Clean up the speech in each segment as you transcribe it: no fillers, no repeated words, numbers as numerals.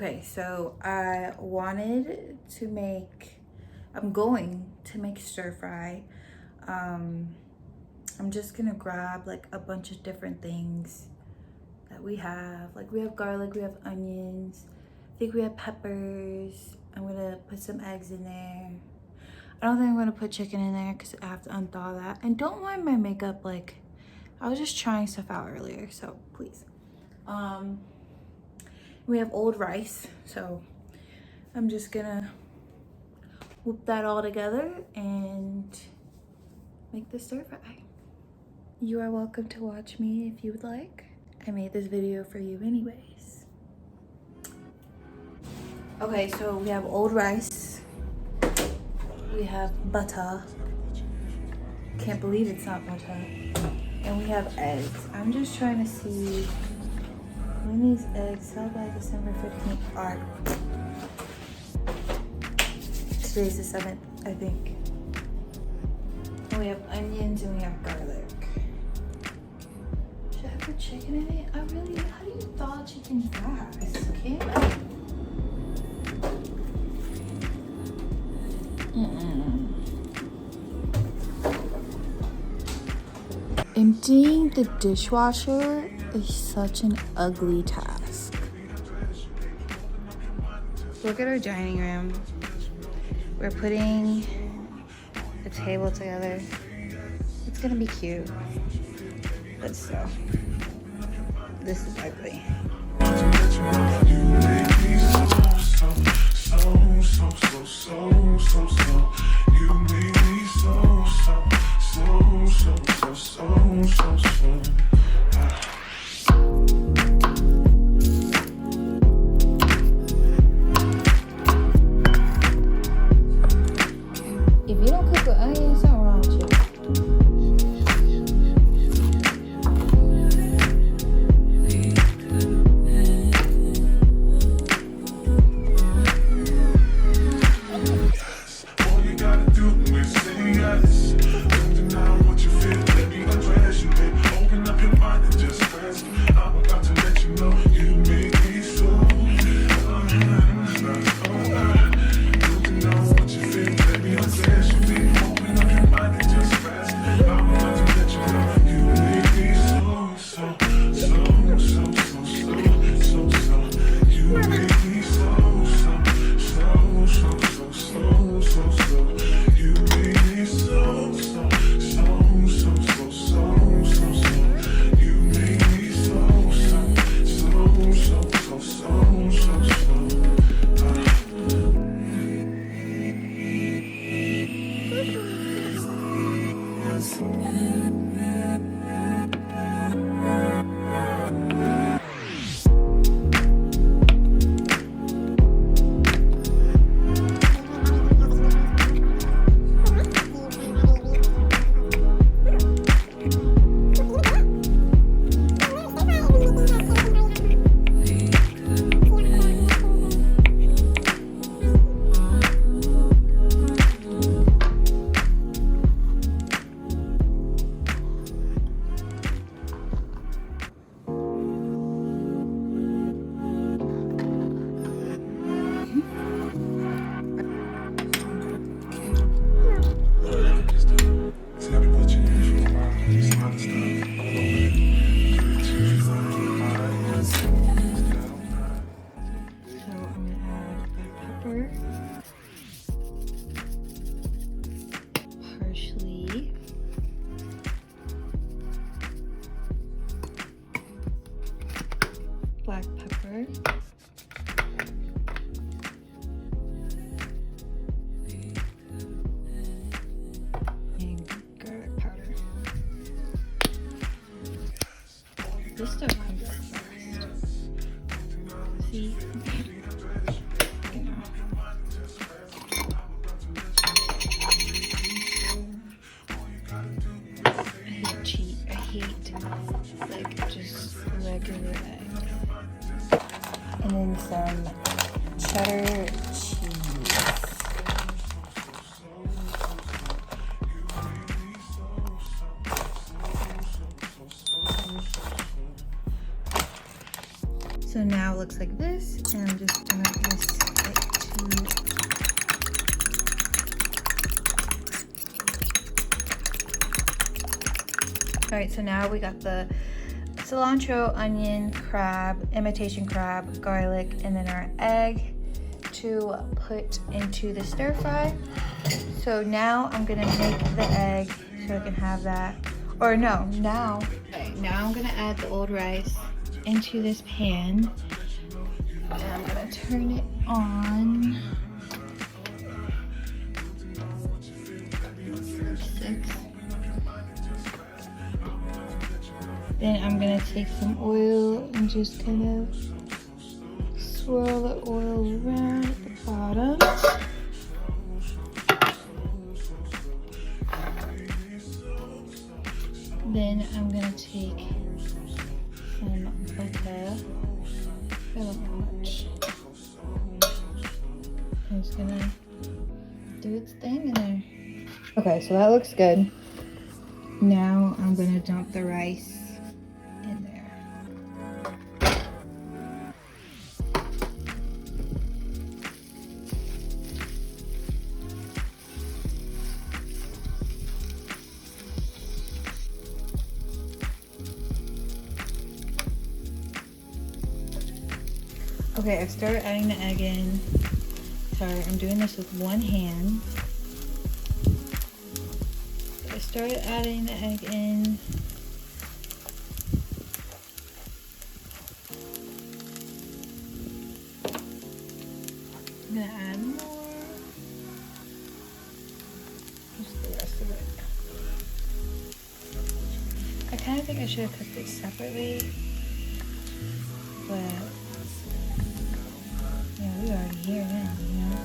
Okay, so I'm going to make stir fry. I'm just gonna grab like a bunch of different things that we have. Like we have garlic, we have onions, I think we have peppers. I'm gonna put some eggs in there. I don't think I'm gonna put chicken in there because I have to unthaw that. And don't mind my makeup, like I was just trying stuff out earlier, so please. We have old rice, so I'm just gonna whoop that all together and make the stir fry. You are welcome to watch me if you would like. I made this video for you anyways. Okay, so we have old rice. We have butter. Can't believe it's not butter. And we have eggs. I'm just trying to see when these eggs sell by December 15th are. Today's the 7th, I think. And we have onions and we have garlic. Should I put chicken in it? How do you thaw chicken fast? Can't I? Emptying the dishwasher is such an ugly task. Look at our dining room. We're putting a table together. It's gonna be cute, but still, this is ugly. If you don't cook with onions, something wrong with you. Black pepper, and garlic powder. This stuff comes up fast. See? I hate like just regular eggs. And then some cheddar cheese. So now it looks like this, and I'm just gonna whisk it to. All right, so now we got the cilantro, onion, crab, imitation crab, garlic, and then our egg to put into the stir fry. So now I'm gonna make the egg so I can have that. Or no, now I'm gonna add the old rice into this pan. And I'm gonna turn it on. 6. Then I'm gonna take some oil and just kind of swirl the oil around at the bottom. Then I'm gonna take some butter. I don't know much. I'm just gonna do its thing in there. Okay, so that looks good. Now I'm gonna dump the rice in there. Okay, I've started adding the egg in. Sorry, I'm doing this with one hand. I started adding the egg in. I'm gonna add more. Just the rest of it. I kind of think I should have cooked it separately, but yeah, we're already here now, you know?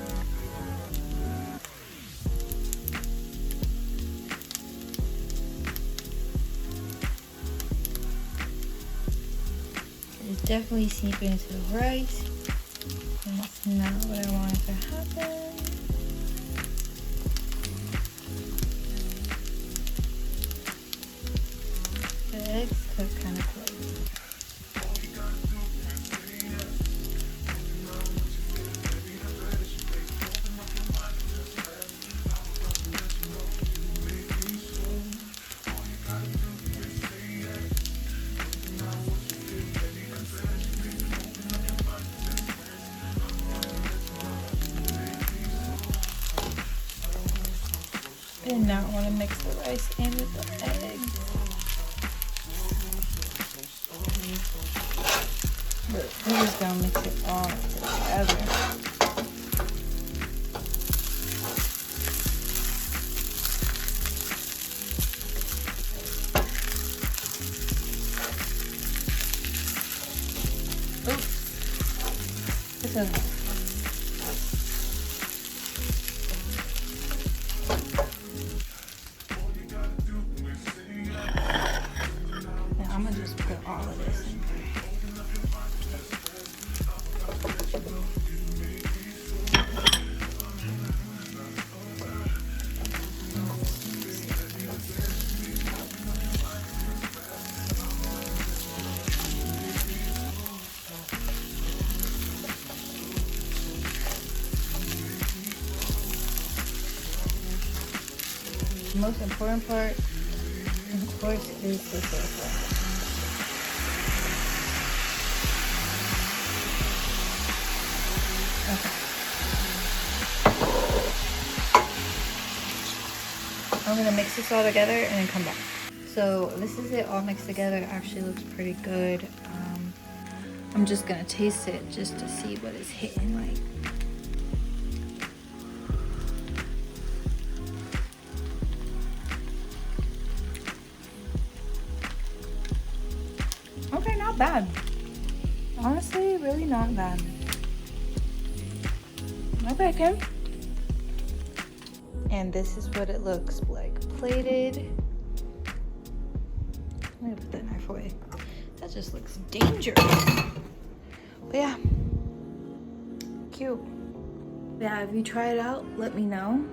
It's definitely seeping into the rice. And that's not what I wanted to happen. The eggs cook kind of quick. I did not want to mix the rice in with the eggs. But we're just gonna mix it all together. Oops. This is all of this in there. The most important part, of course, is the stir-fry. I'm gonna mix this all together and then come back. So this is it all mixed together. It actually looks pretty good. I'm just gonna taste it just to see what it's hitting like. Okay, not bad. Honestly, really not bad. Okay, Kim. And this is what it looks like plated. I'm gonna put that knife away. That just looks dangerous. But yeah, cute. Yeah, if you try it out, let me know.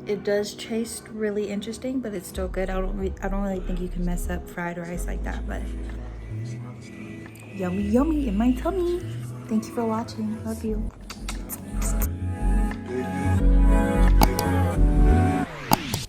It does taste really interesting, but it's still good. I don't really think you can mess up fried rice like that, but yummy, yummy in my tummy. Thank you for watching. Love you.